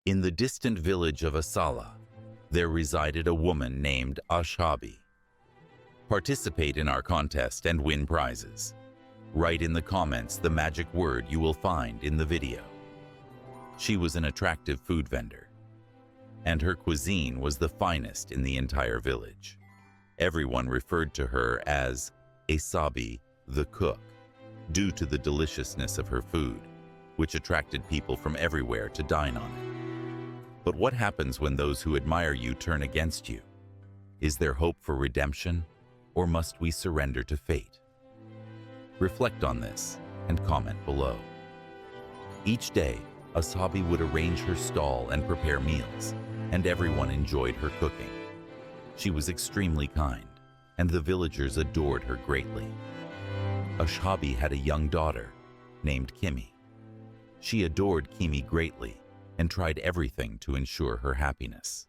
In the distant village of Asala, there resided a woman named Ashabi. Participate in our contest and win prizes. Write in the comments the magic word you will find in the video. She was an attractive food vendor, and her cuisine was the finest in the entire village. Everyone referred to her as Asabi the cook, due to the deliciousness of her food, which attracted people from everywhere to dine on it. But what happens when those who admire you turn against you? Is there hope for redemption, or must we surrender to fate? Reflect on this and comment below. Each day, Asabi would arrange her stall and prepare meals, and everyone enjoyed her cooking. She was extremely kind, and the villagers adored her greatly. Ashabi had a young daughter named Kimi. She adored Kimi greatly and tried everything to ensure her happiness.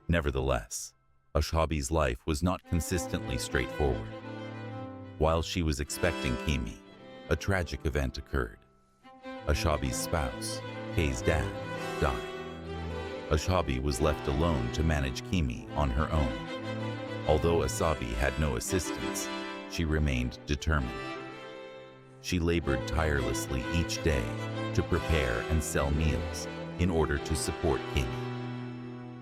Nevertheless, Ashabi's life was not consistently straightforward. While she was expecting Kimi, a tragic event occurred. Ashabi's spouse, Kei's dad, died. Ashabi was left alone to manage Kimi on her own. Although Asabi had no assistance, she remained determined. She labored tirelessly each day to prepare and sell meals in order to support Kimi.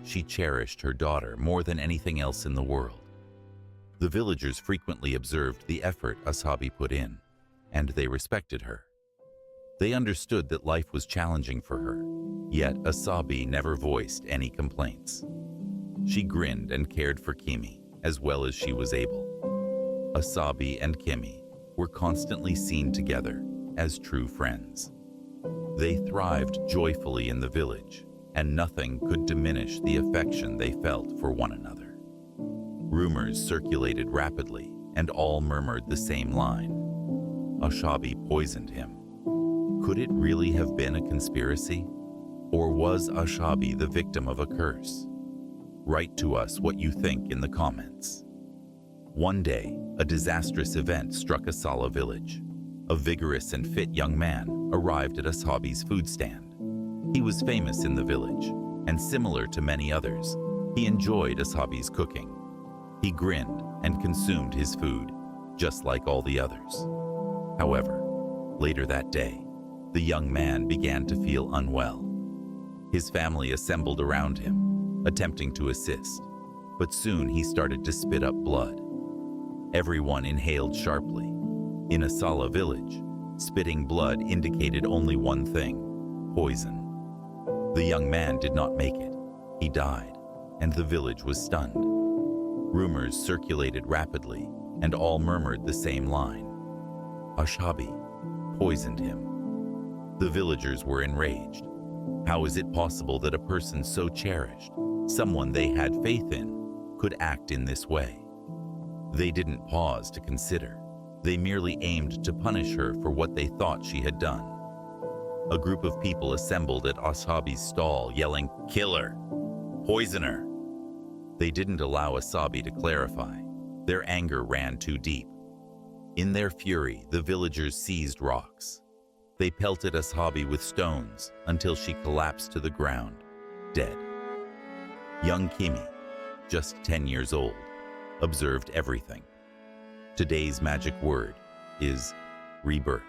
She cherished her daughter more than anything else in the world. The villagers frequently observed the effort Asabi put in, and they respected her. They understood that life was challenging for her, yet Asabi never voiced any complaints. She grinned and cared for Kimi as well as she was able. Asabi and Kimi were constantly seen together as true friends. They thrived joyfully in the village, and nothing could diminish the affection they felt for one another. Rumors circulated rapidly, and all murmured the same line: Ashabi poisoned him. Could it really have been a conspiracy? Or was Ashabi the victim of a curse? Write to us what you think in the comments. One day, a disastrous event struck Asala village. A vigorous and fit young man arrived at Ashabi's food stand. He was famous in the village, and similar to many others, he enjoyed Ashabi's cooking. He grinned and consumed his food, just like all the others. However, later that day, the young man began to feel unwell. His family assembled around him, attempting to assist, but soon he started to spit up blood. Everyone inhaled sharply. In Asala village, spitting blood indicated only one thing: poison. The young man did not make it. He died, and the village was stunned. Rumors circulated rapidly, and all murmured the same line: Ashabi poisoned him. The villagers were enraged. How is it possible that a person so cherished, someone they had faith in, could act in this way? They didn't pause to consider. They merely aimed to punish her for what they thought she had done. A group of people assembled at Ashabi's stall, yelling, "Kill her! Poison her!" They didn't allow Asabi to clarify. Their anger ran too deep. In their fury, the villagers seized rocks. They pelted Ashabi with stones until she collapsed to the ground, dead. Young Kimi, just 10 years old, observed everything. Today's magic word is rebirth.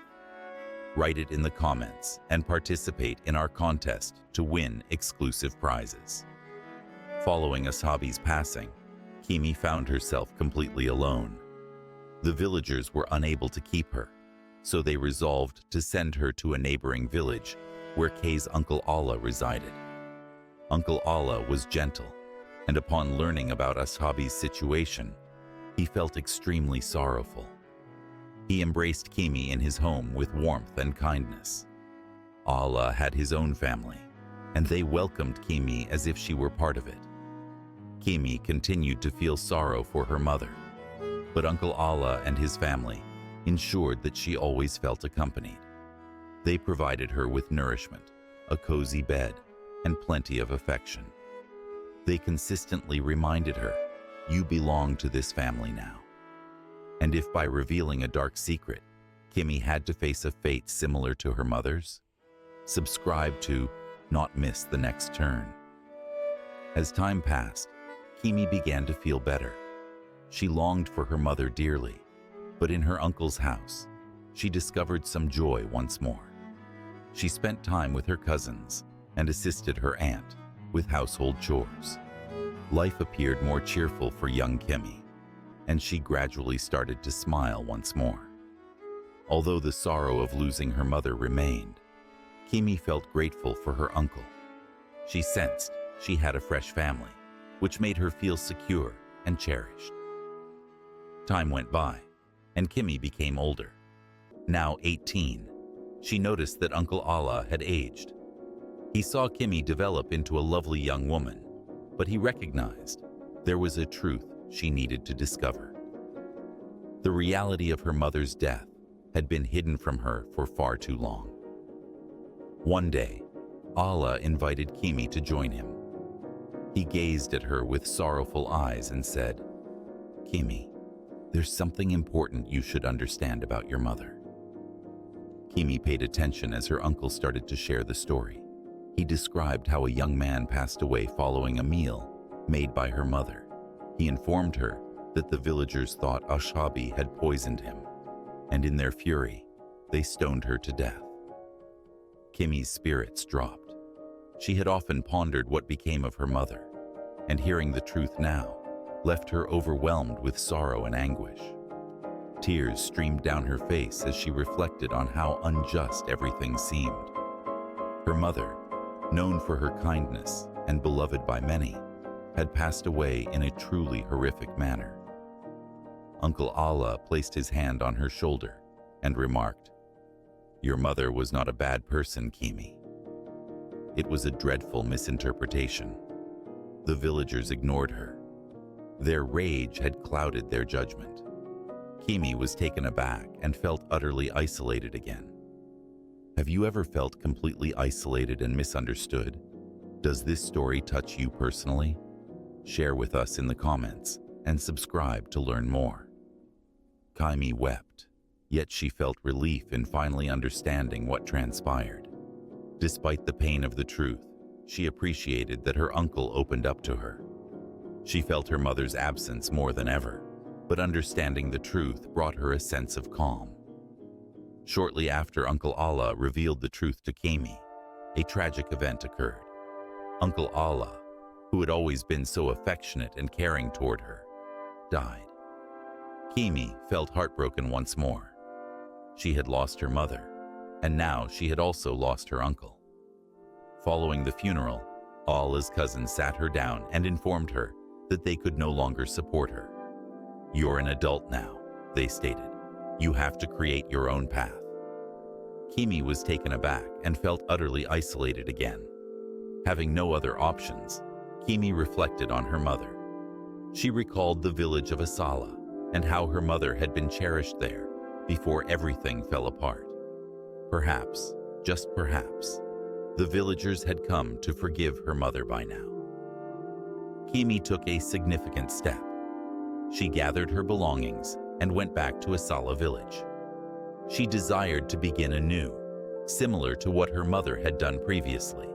Write it in the comments and participate in our contest to win exclusive prizes. Following Ashabi's passing, Kimi found herself completely alone. The villagers were unable to keep her, so they resolved to send her to a neighboring village where Kei's Uncle Allah resided. Uncle Allah was gentle, and upon learning about Ashabi's situation, he felt extremely sorrowful. He embraced Kimi in his home with warmth and kindness. Allah had his own family, and they welcomed Kimi as if she were part of it. Kimi continued to feel sorrow for her mother, but Uncle Allah and his family ensured that she always felt accompanied. They provided her with nourishment, a cozy bed, and plenty of affection. They consistently reminded her, "You belong to this family now." And if by revealing a dark secret, Kimi had to face a fate similar to her mother's? Subscribe to not miss the next turn. As time passed, Kimi began to feel better. She longed for her mother dearly, but in her uncle's house, she discovered some joy once more. She spent time with her cousins and assisted her aunt with household chores. Life appeared more cheerful for young Kimi, and she gradually started to smile once more. Although the sorrow of losing her mother remained, Kimi felt grateful for her uncle. She sensed she had a fresh family, which made her feel secure and cherished. Time went by, and Kimi became older. Now 18, she noticed that Uncle Allah had aged. He saw Kimi develop into a lovely young woman, but he recognized there was a truth she needed to discover. The reality of her mother's death had been hidden from her for far too long. One day, Allah invited Kimi to join him. He gazed at her with sorrowful eyes and said, "Kimi, there's something important you should understand about your mother." Kimi paid attention as her uncle started to share the story. He described how a young man passed away following a meal made by her mother. He informed her that the villagers thought Ashabi had poisoned him, and in their fury, they stoned her to death. Kimi's spirits dropped. She had often pondered what became of her mother, and hearing the truth now left her overwhelmed with sorrow and anguish. Tears streamed down her face as she reflected on how unjust everything seemed. Her mother, known for her kindness and beloved by many, had passed away in a truly horrific manner. Uncle Allah placed his hand on her shoulder and remarked, "Your mother was not a bad person, Kimi." It was a dreadful misinterpretation. The villagers ignored her. Their rage had clouded their judgment. Kimi was taken aback and felt utterly isolated again. Have you ever felt completely isolated and misunderstood? Does this story touch you personally? Share with us in the comments and subscribe to learn more. Kimi wept, yet she felt relief in finally understanding what transpired. Despite the pain of the truth, she appreciated that her uncle opened up to her. She felt her mother's absence more than ever, but understanding the truth brought her a sense of calm. Shortly after Uncle Allah revealed the truth to Kimi, a tragic event occurred. Uncle Allah, who had always been so affectionate and caring toward her, died. Kimi felt heartbroken once more. She had lost her mother, and now she had also lost her uncle. Following the funeral, Allah's cousins sat her down and informed her that they could no longer support her. "You're an adult now," they stated. "You have to create your own path." Kimi was taken aback and felt utterly isolated again. Having no other options, Kimi reflected on her mother. She recalled the village of Asala and how her mother had been cherished there before everything fell apart. Perhaps, just perhaps, the villagers had come to forgive her mother by now. Kimi took a significant step. She gathered her belongings and went back to Asala village. She desired to begin anew, similar to what her mother had done previously.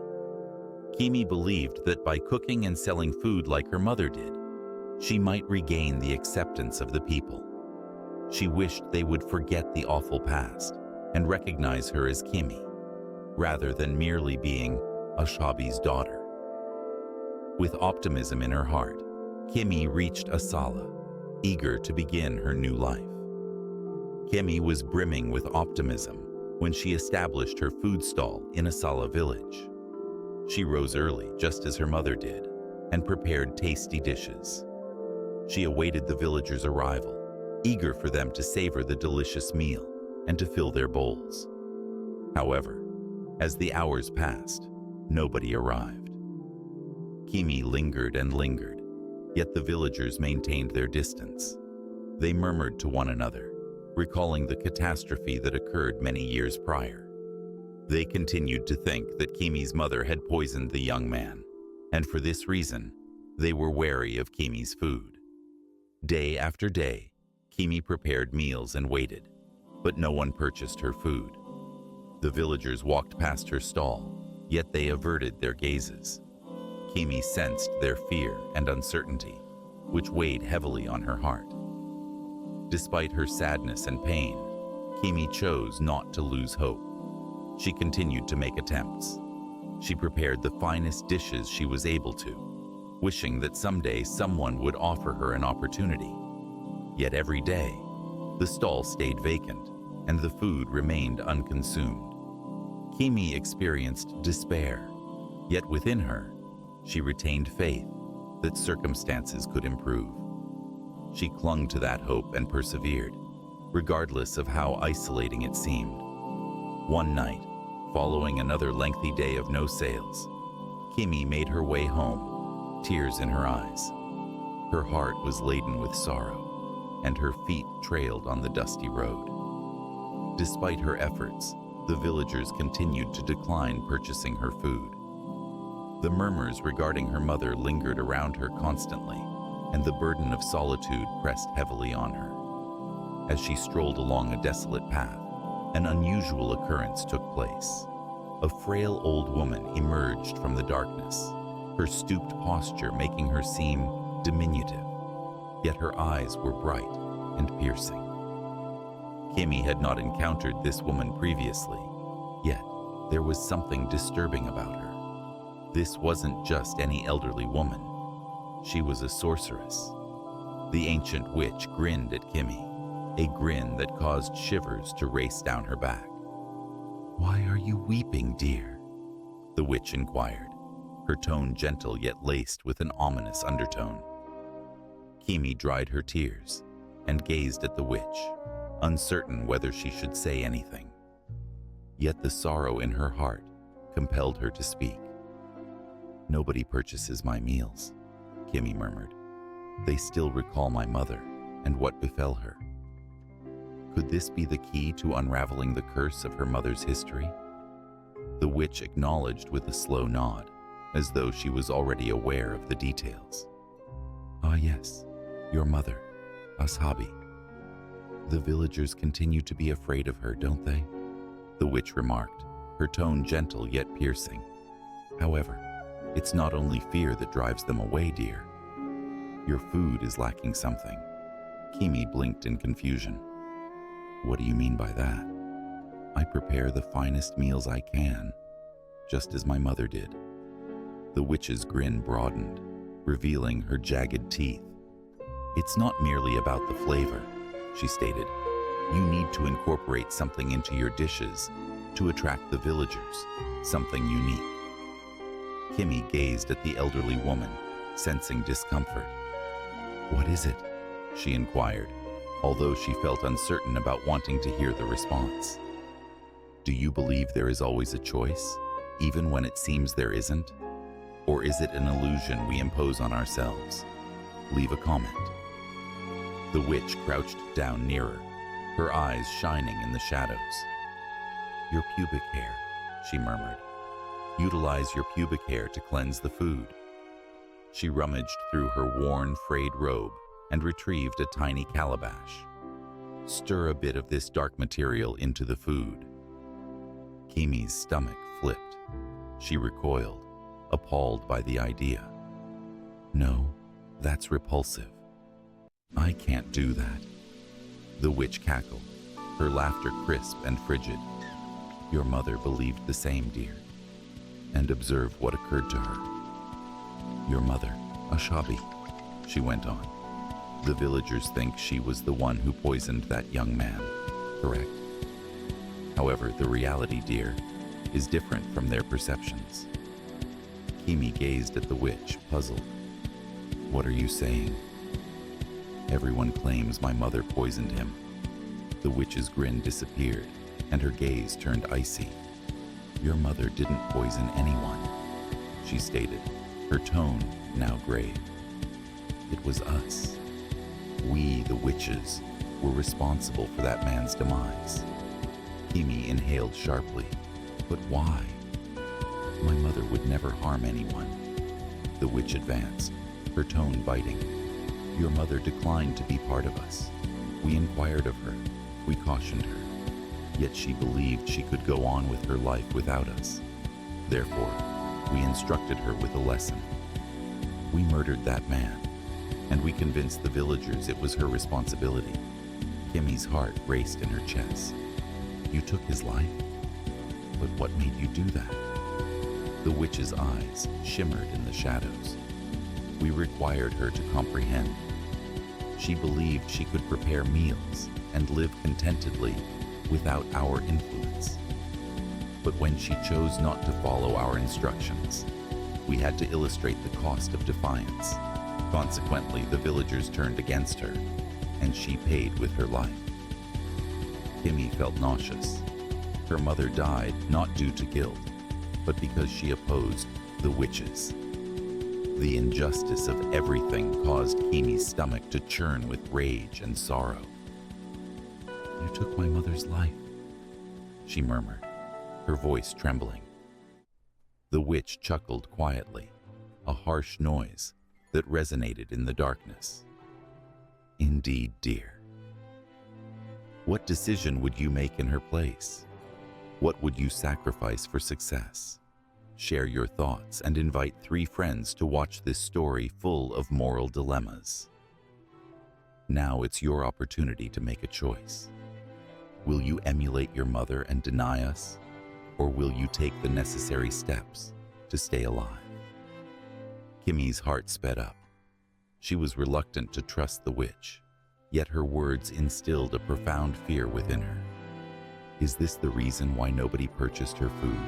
Kimi believed that by cooking and selling food like her mother did, she might regain the acceptance of the people. She wished they would forget the awful past and recognize her as Kimi, rather than merely being Ashabi's daughter. With optimism in her heart, Kimi reached Asala, eager to begin her new life. Kimi was brimming with optimism when she established her food stall in Asala village. She rose early, just as her mother did, and prepared tasty dishes. She awaited the villagers' arrival, eager for them to savor the delicious meal and to fill their bowls. However, as the hours passed, nobody arrived. Kimi lingered and lingered, yet the villagers maintained their distance. They murmured to one another, recalling the catastrophe that occurred many years prior. They continued to think that Kimi's mother had poisoned the young man, and for this reason, they were wary of Kimi's food. Day after day, Kimi prepared meals and waited, but no one purchased her food. The villagers walked past her stall, yet they averted their gazes. Kimi sensed their fear and uncertainty, which weighed heavily on her heart. Despite her sadness and pain, Kimi chose not to lose hope. She continued to make attempts. She prepared the finest dishes she was able to, wishing that someday someone would offer her an opportunity. Yet every day, the stall stayed vacant, and the food remained unconsumed. Kimi experienced despair, yet within her, she retained faith that circumstances could improve. She clung to that hope and persevered, regardless of how isolating it seemed. One night, following another lengthy day of no sales, Kimi made her way home, tears in her eyes. Her heart was laden with sorrow, and her feet trailed on the dusty road. Despite her efforts, the villagers continued to decline purchasing her food. The murmurs regarding her mother lingered around her constantly, and the burden of solitude pressed heavily on her. As she strolled along a desolate path, an unusual occurrence took place. A frail old woman emerged from the darkness, her stooped posture making her seem diminutive, yet her eyes were bright and piercing. Kimi had not encountered this woman previously, yet there was something disturbing about her. This wasn't just any elderly woman. She was a sorceress. The ancient witch grinned at Kimi, a grin that caused shivers to race down her back. "Why are you weeping, dear?" the witch inquired, her tone gentle yet laced with an ominous undertone. Kimi dried her tears and gazed at the witch, uncertain whether she should say anything. Yet the sorrow in her heart compelled her to speak. "Nobody purchases my meals," Kimi murmured. "They still recall my mother and what befell her." Could this be the key to unraveling the curse of her mother's history? The witch acknowledged with a slow nod, as though she was already aware of the details. "Ah yes, your mother, Ashabi. The villagers continue to be afraid of her, don't they?" the witch remarked, her tone gentle yet piercing. "However, it's not only fear that drives them away, dear. Your food is lacking something." Kimi blinked in confusion. "What do you mean by that?" "I prepare the finest meals I can, just as my mother did." The witch's grin broadened, revealing her jagged teeth. "It's not merely about the flavor," she stated. "You need to incorporate something into your dishes to attract the villagers, something unique." Kimi gazed at the elderly woman, sensing discomfort. "What is it?" she inquired, although she felt uncertain about wanting to hear the response. "Do you believe there is always a choice, even when it seems there isn't? Or is it an illusion we impose on ourselves? Leave a comment." The witch crouched down nearer, her eyes shining in the shadows. "Your pubic hair," she murmured. "Utilize your pubic hair to cleanse the food." She rummaged through her worn, frayed robe and retrieved a tiny calabash. "Stir a bit of this dark material into the food." Kimi's stomach flipped. She recoiled, appalled by the idea. "No, that's repulsive. I can't do that." The witch cackled, her laughter crisp and frigid. "Your mother believed the same, dear." And observe what occurred to her. "Your mother, Ashabi," she went on. "The villagers think she was the one who poisoned that young man, correct? However, the reality, dear, is different from their perceptions." Kimi gazed at the witch, puzzled. "What are you saying?" "Everyone claims my mother poisoned him." The witch's grin disappeared, and her gaze turned icy. "Your mother didn't poison anyone," she stated, her tone now grave. "It was us. We, the witches, were responsible for that man's demise." Kimi inhaled sharply. "But why?" "My mother would never harm anyone." The witch advanced, her tone biting. "Your mother declined to be part of us. We inquired of her. We cautioned her. Yet she believed she could go on with her life without us. Therefore, we instructed her with a lesson. We murdered that man, and we convinced the villagers it was her responsibility. Kimmy's heart raced in her chest. You took his life? But what made you do that? The witch's eyes shimmered in the shadows. We required her to comprehend. She believed she could prepare meals and live contentedly without our influence. But when she chose not to follow our instructions, we had to illustrate the cost of defiance. Consequently, the villagers turned against her, and she paid with her life. Kimmy felt nauseous. Her mother died not due to guilt, but because she opposed the witches. The injustice of everything caused Kimmy's stomach to churn with rage and sorrow. You took my mother's life, she murmured, her voice trembling. The witch chuckled quietly, a harsh noise that resonated in the darkness. Indeed, dear. What decision would you make in her place? What would you sacrifice for success? Share your thoughts and invite 3 friends to watch this story full of moral dilemmas. Now it's your opportunity to make a choice. Will you emulate your mother and deny us? Or will you take the necessary steps to stay alive? Kimmy's heart sped up. She was reluctant to trust the witch, yet her words instilled a profound fear within her. Is this the reason why nobody purchased her food?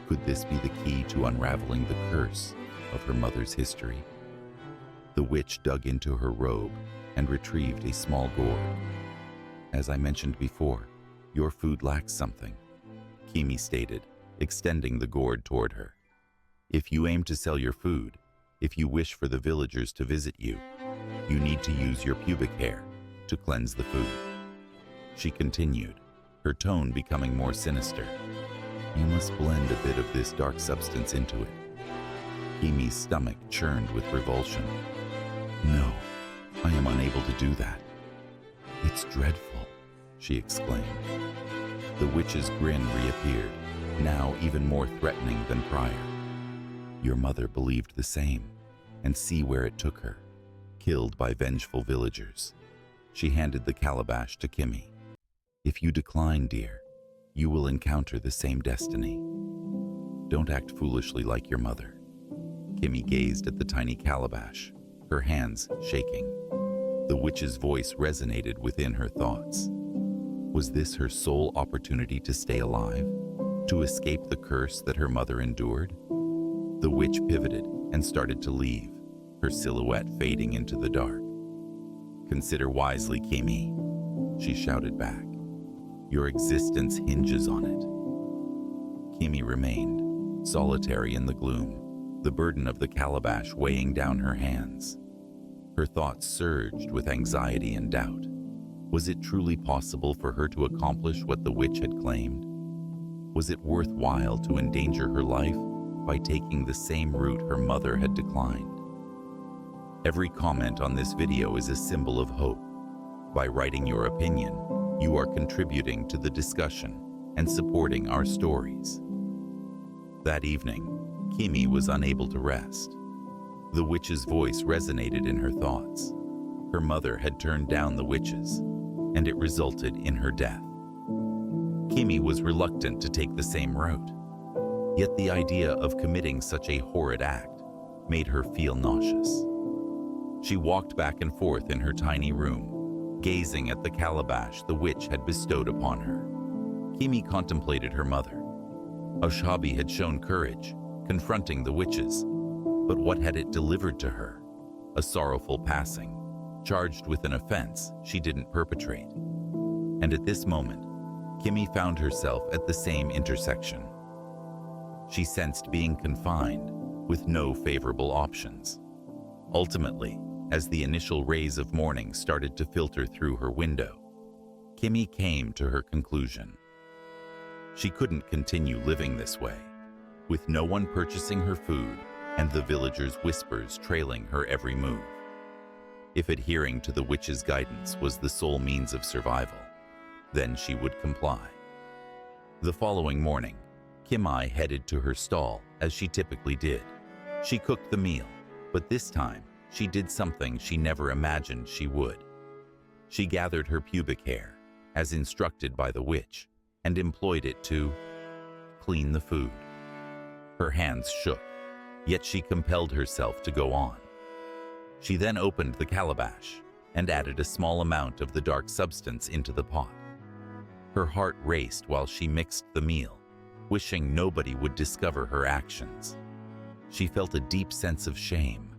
Could this be the key to unraveling the curse of her mother's history? The witch dug into her robe and retrieved a small gourd. As I mentioned before, your food lacks something, Kimmy stated, extending the gourd toward her. If you aim to sell your food, if you wish for the villagers to visit you, you need to use your pubic hair to cleanse the food. She continued, her tone becoming more sinister. You must blend a bit of this dark substance into it. Kimmy's stomach churned with revulsion. No, I am unable to do that. It's dreadful, she exclaimed. The witch's grin reappeared, now even more threatening than prior. Your mother believed the same, and see where it took her, killed by vengeful villagers. She handed the calabash to Kimmy. If you decline, dear, you will encounter the same destiny. Don't act foolishly like your mother. Kimmy gazed at the tiny calabash, her hands shaking. The witch's voice resonated within her thoughts. Was this her sole opportunity to stay alive? To escape the curse that her mother endured? The witch pivoted and started to leave, her silhouette fading into the dark. Consider wisely, Kimmy, she shouted back. Your existence hinges on it. Kimmy remained, solitary in the gloom, the burden of the calabash weighing down her hands. Her thoughts surged with anxiety and doubt. Was it truly possible for her to accomplish what the witch had claimed? Was it worthwhile to endanger her life by taking the same route her mother had declined? Every comment on this video is a symbol of hope. By writing your opinion, you are contributing to the discussion and supporting our stories. That evening, Kimmy was unable to rest. The witch's voice resonated in her thoughts. Her mother had turned down the witches, and it resulted in her death. Kimmy was reluctant to take the same route, yet the idea of committing such a horrid act made her feel nauseous. She walked back and forth in her tiny room, gazing at the calabash the witch had bestowed upon her. Kimmy contemplated her mother. Ashabi had shown courage, confronting the witches, but what had it delivered to her? A sorrowful passing, charged with an offense she didn't perpetrate. And at this moment, Kimmy found herself at the same intersection. She sensed being confined, with no favorable options. Ultimately, as the initial rays of morning started to filter through her window, Kimmy came to her conclusion. She couldn't continue living this way, with no one purchasing her food and the villagers' whispers trailing her every move. If adhering to the witch's guidance was the sole means of survival, then she would comply. The following morning, Kimai headed to her stall, as she typically did. She cooked the meal, but this time, she did something she never imagined she would. She gathered her pubic hair, as instructed by the witch, and employed it to clean the food. Her hands shook, yet she compelled herself to go on. She then opened the calabash and added a small amount of the dark substance into the pot. Her heart raced while she mixed the meal, wishing nobody would discover her actions. She felt a deep sense of shame,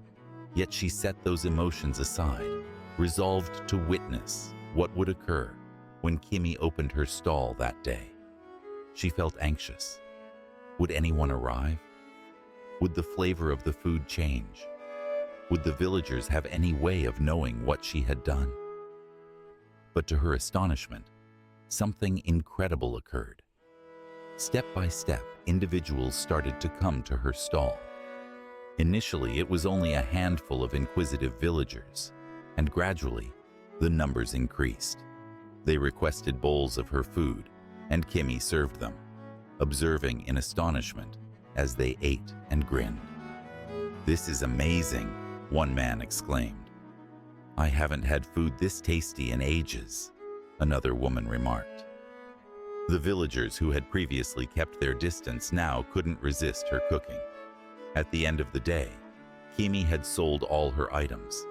yet she set those emotions aside, resolved to witness what would occur when Kimi opened her stall that day. She felt anxious. Would anyone arrive? Would the flavor of the food change? Would the villagers have any way of knowing what she had done? But to her astonishment, something incredible occurred. Step by step, individuals started to come to her stall. Initially, it was only a handful of inquisitive villagers, and gradually, the numbers increased. They requested bowls of her food, and Kimi served them, observing in astonishment as they ate and grinned. "This is amazing," one man exclaimed. "I haven't had food this tasty in ages," another woman remarked. The villagers who had previously kept their distance now couldn't resist her cooking. At the end of the day, Kimi had sold all her items.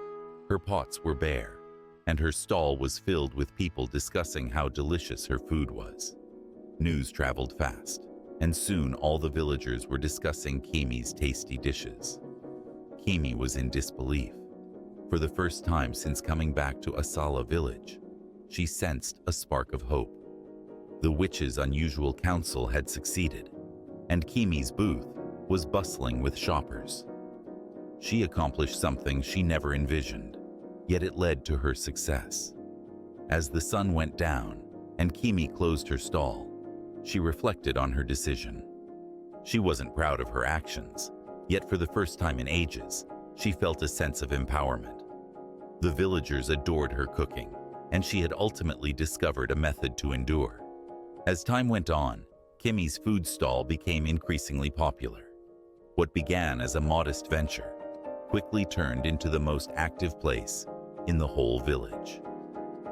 Her pots were bare, and her stall was filled with people discussing how delicious her food was. News traveled fast, and soon all the villagers were discussing Kimi's tasty dishes. Kimi was in disbelief. For the first time since coming back to Asala village, she sensed a spark of hope. The witch's unusual counsel had succeeded, and Kimi's booth was bustling with shoppers. She accomplished something she never envisioned, yet it led to her success. As the sun went down and Kimi closed her stall, she reflected on her decision. She wasn't proud of her actions, yet for the first time in ages, she felt a sense of empowerment. The villagers adored her cooking, and she had ultimately discovered a method to endure. As time went on, Kimi's food stall became increasingly popular. What began as a modest venture quickly turned into the most active place in the whole village.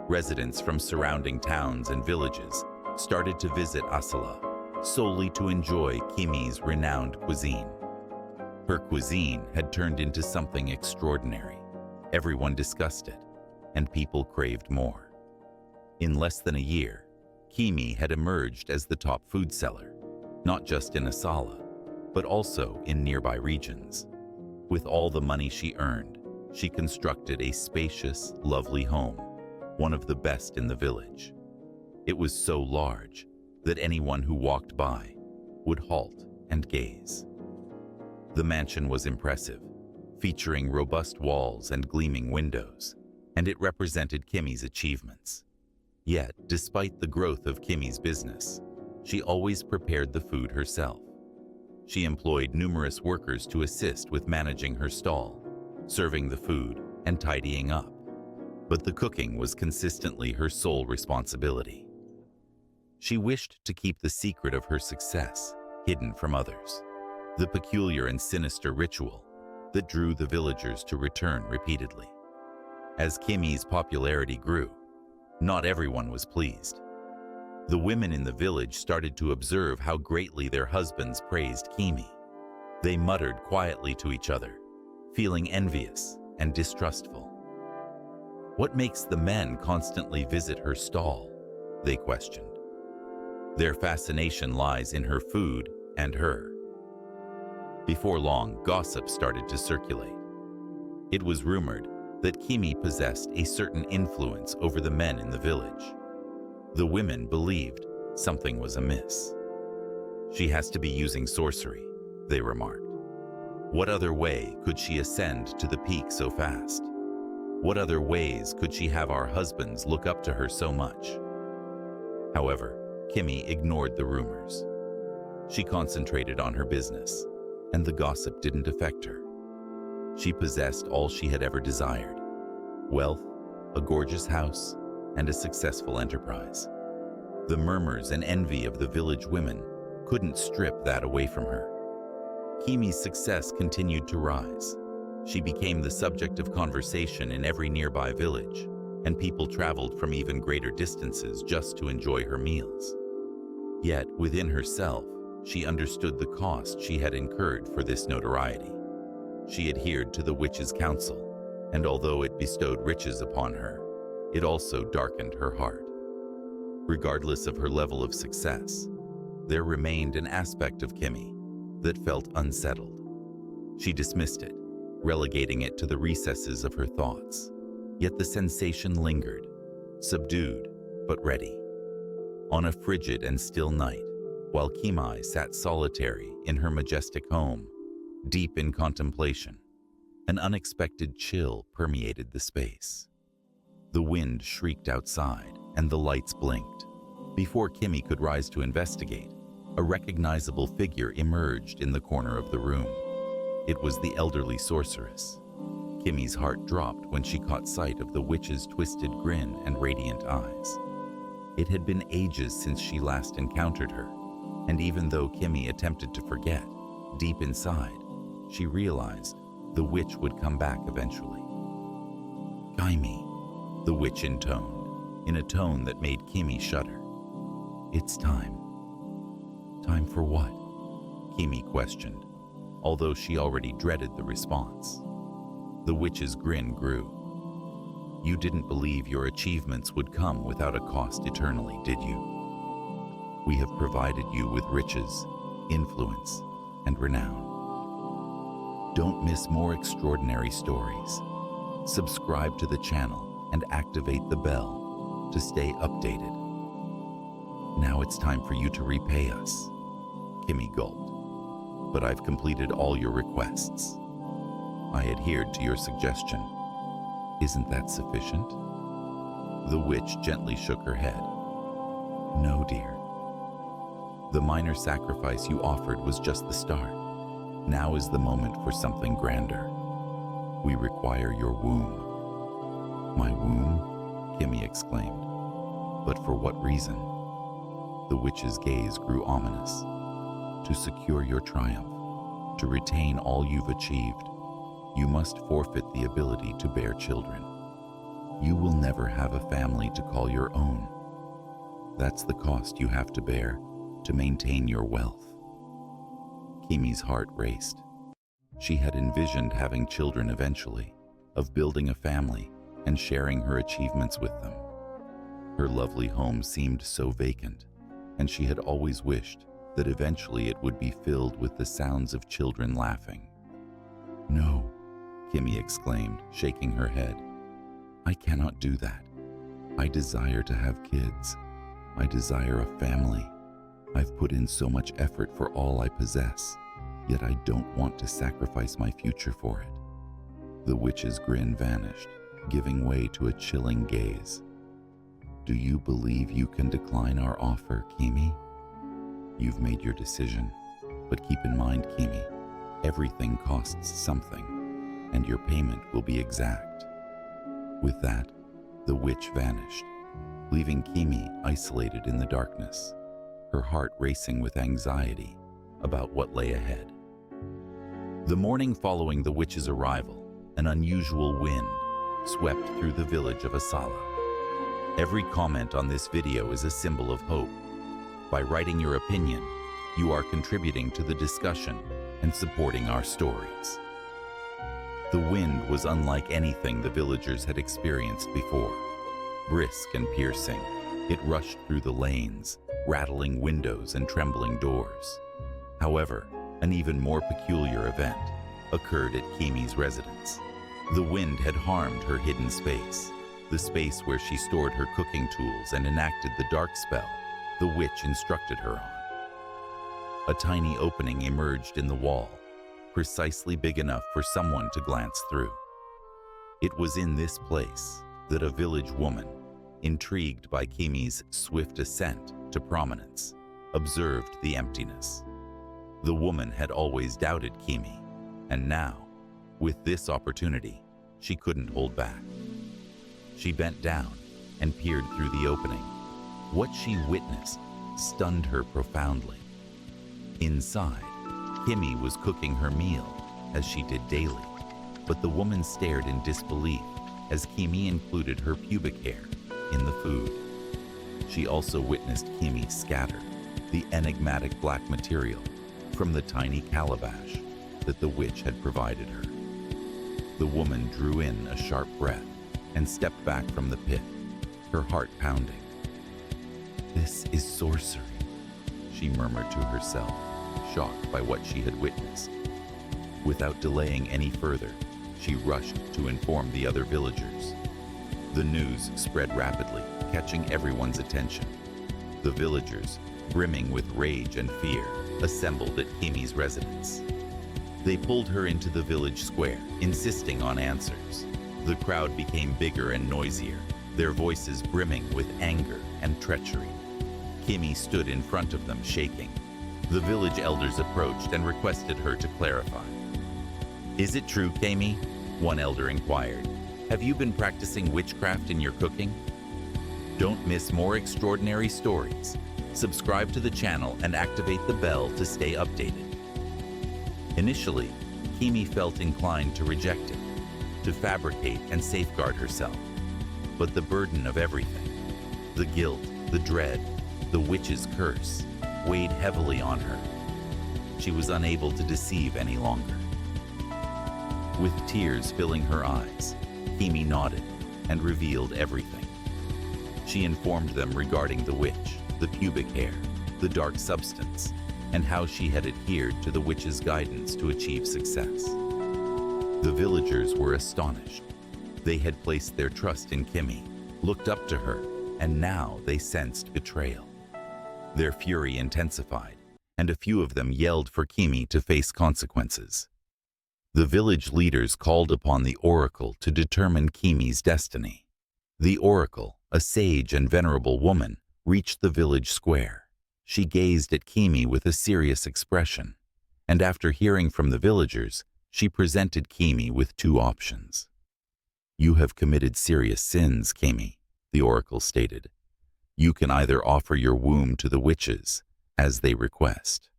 Residents from surrounding towns and villages started to visit Asala solely to enjoy Kimi's renowned cuisine. Her cuisine had turned into something extraordinary. Everyone discussed it, and people craved more. In less than a year, Kimi had emerged as the top food seller, not just in Asala, but also in nearby regions. With all the money she earned, she constructed a spacious, lovely home, one of the best in the village. It was so large that anyone who walked by would halt and gaze. The mansion was impressive, featuring robust walls and gleaming windows, and it represented Kimi's achievements. Yet, despite the growth of Kimi's business, she always prepared the food herself. She employed numerous workers to assist with managing her stall, serving the food, and tidying up. But the cooking was consistently her sole responsibility. She wished to keep the secret of her success hidden from others, the peculiar and sinister ritual that drew the villagers to return repeatedly. As Kimi's popularity grew, not everyone was pleased. The women in the village started to observe how greatly their husbands praised Kimi. They muttered quietly to each other, feeling envious and distrustful. "What makes the men constantly visit her stall?" they questioned. Their fascination lies in her food and her. Before long, gossip started to circulate. It was rumored that Kimi possessed a certain influence over the men in the village. The women believed something was amiss. "She has to be using sorcery," they remarked. What other way could she ascend to the peak so fast? What other ways could she have our husbands look up to her so much? However, Kimi ignored the rumors. She concentrated on her business, and the gossip didn't affect her. She possessed all she had ever desired: wealth, a gorgeous house, and a successful enterprise. The murmurs and envy of the village women couldn't strip that away from her. Kimi's success continued to rise. She became the subject of conversation in every nearby village, and people traveled from even greater distances just to enjoy her meals. Yet, within herself, she understood the cost she had incurred for this notoriety. She adhered to the witch's counsel, and although it bestowed riches upon her, it also darkened her heart. Regardless of her level of success, there remained an aspect of Kimi that felt unsettled. She dismissed it, relegating it to the recesses of her thoughts. Yet the sensation lingered, subdued but ready. On a frigid and still night, while Kimi sat solitary in her majestic home, deep in contemplation, an unexpected chill permeated the space. The wind shrieked outside and the lights blinked. Before Kimi could rise to investigate, a recognizable figure emerged in the corner of the room. It was the elderly sorceress. Kimi's heart dropped when she caught sight of the witch's twisted grin and radiant eyes. It had been ages since she last encountered her, and even though Kimi attempted to forget, deep inside, she realized the witch would come back eventually. "Kimi," the witch intoned, in a tone that made Kimi shudder. "It's time." "Time for what?" Kimi questioned, although she already dreaded the response. The witch's grin grew. "You didn't believe your achievements would come without a cost eternally, did you? We have provided you with riches, influence, and renown. Don't miss more extraordinary stories. Subscribe to the channel and activate the bell to stay updated. Now it's time for you to repay us." Kimi gulped. "But I've completed all your requests. I adhered to your suggestion. Isn't that sufficient?" The witch gently shook her head. "No, dear. The minor sacrifice you offered was just the start. Now is the moment for something grander. We require your womb." "My womb?" Kimi exclaimed. "But for what reason?" The witch's gaze grew ominous. "To secure your triumph, to retain all you've achieved, you must forfeit the ability to bear children. You will never have a family to call your own. That's the cost you have to bear to maintain your wealth." Kimi's heart raced. She had envisioned having children eventually, of building a family and sharing her achievements with them. Her lovely home seemed so vacant, and she had always wished that eventually it would be filled with the sounds of children laughing. "No," Kimi exclaimed, shaking her head. "I cannot do that. I desire to have kids. I desire a family. I've put in so much effort for all I possess, yet I don't want to sacrifice my future for it." The witch's grin vanished, giving way to a chilling gaze. "Do you believe you can decline our offer, Kimi? You've made your decision, but keep in mind, Kimi, everything costs something, and your payment will be exact." With that, the witch vanished, leaving Kimi isolated in the darkness, her heart racing with anxiety about what lay ahead. The morning following the witch's arrival, an unusual wind swept through the village of Asala. Every comment on this video is a symbol of hope. By writing your opinion, you are contributing to the discussion and supporting our stories. The wind was unlike anything the villagers had experienced before. Brisk and piercing, it rushed through the lanes, rattling windows and trembling doors. However, an even more peculiar event occurred at Kimi's residence. The wind had harmed her hidden space, the space where she stored her cooking tools and enacted the dark spell the witch instructed her on. A tiny opening emerged in the wall, precisely big enough for someone to glance through. It was in this place that a village woman, intrigued by Kimi's swift ascent to prominence, observed the emptiness. The woman had always doubted Kimi, and now, with this opportunity, she couldn't hold back. She bent down and peered through the opening. What she witnessed stunned her profoundly. Inside, Kimmy was cooking her meal, as she did daily, but the woman stared in disbelief as Kimmy included her pubic hair in the food. She also witnessed Kimmy scatter the enigmatic black material from the tiny calabash that the witch had provided her. The woman drew in a sharp breath and stepped back from the pit, her heart pounding. "This is sorcery," she murmured to herself, shocked by what she had witnessed. Without delaying any further, she rushed to inform the other villagers. The news spread rapidly, catching everyone's attention. The villagers, brimming with rage and fear, assembled at Kimmy's residence. They pulled her into the village square, insisting on answers. The crowd became bigger and noisier, their voices brimming with anger and treachery. Kimmy stood in front of them, shaking. The village elders approached and requested her to clarify. "Is it true, Kimmy?" one elder inquired. "Have you been practicing witchcraft in your cooking?" Don't miss more extraordinary stories. Subscribe to the channel and activate the bell to stay updated. Initially, Kimmy felt inclined to reject it, to fabricate and safeguard herself. But the burden of everything, the guilt, the dread, the witch's curse, weighed heavily on her. She was unable to deceive any longer. With tears filling her eyes, Kimmy nodded and revealed everything. She informed them regarding the witch, the pubic hair, the dark substance, and how she had adhered to the witch's guidance to achieve success. The villagers were astonished. They had placed their trust in Kimmy, looked up to her, and now they sensed betrayal. Their fury intensified, and a few of them yelled for Kimmy to face consequences. The village leaders called upon the oracle to determine Kimmy's destiny. The oracle, a sage and venerable woman, reached the village square. She gazed at Kimmy with a serious expression, and after hearing from the villagers, she presented Kimmy with two options. "You have committed serious sins, Kimmy," the oracle stated. "You can either offer your womb to the witches, as they request,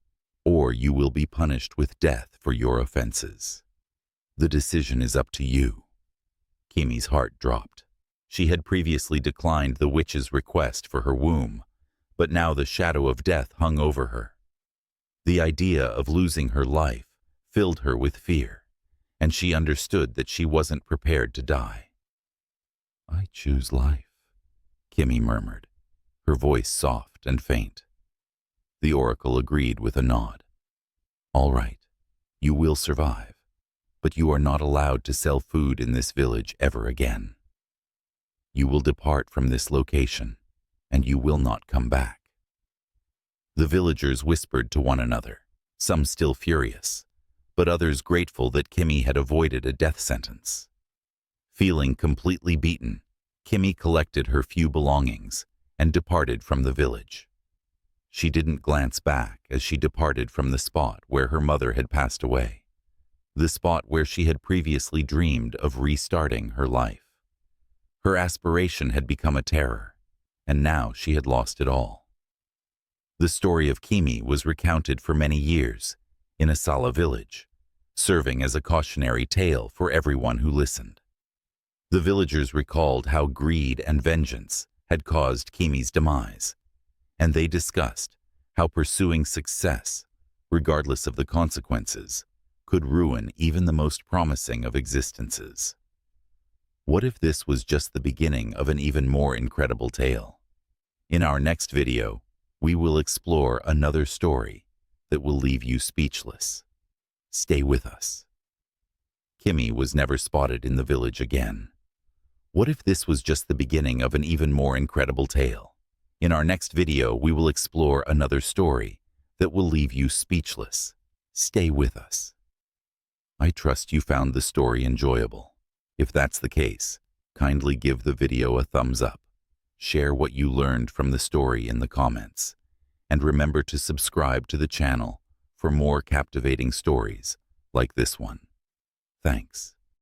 or you will be punished with death for your offenses. The decision is up to you." Kimmy's heart dropped. She had previously declined the witch's request for her womb, but now the shadow of death hung over her. The idea of losing her life filled her with fear, and she understood that she wasn't prepared to die. "I choose life," Kimmy murmured, her voice soft and faint. The oracle agreed with a nod. "All right, you will survive, but you are not allowed to sell food in this village ever again. You will depart from this location, and you will not come back." The villagers whispered to one another, some still furious, but others grateful that Kimmy had avoided a death sentence. Feeling completely beaten, Kimmy collected her few belongings and departed from the village. She didn't glance back as she departed from the spot where her mother had passed away, the spot where she had previously dreamed of restarting her life. Her aspiration had become a terror, and now she had lost it all. The story of Kimmy was recounted for many years in Asala village, serving as a cautionary tale for everyone who listened. The villagers recalled how greed and vengeance had caused Kimmy's demise, and they discussed how pursuing success, regardless of the consequences, could ruin even the most promising of existences. What if this was just the beginning of an even more incredible tale? In our next video, we will explore another story that will leave you speechless. Stay with us. Kimmy was never spotted in the village again. What if this was just the beginning of an even more incredible tale? In our next video, we will explore another story that will leave you speechless. Stay with us. I trust you found the story enjoyable. If that's the case, kindly give the video a thumbs up. Share what you learned from the story in the comments. And remember to subscribe to the channel for more captivating stories like this one. Thanks.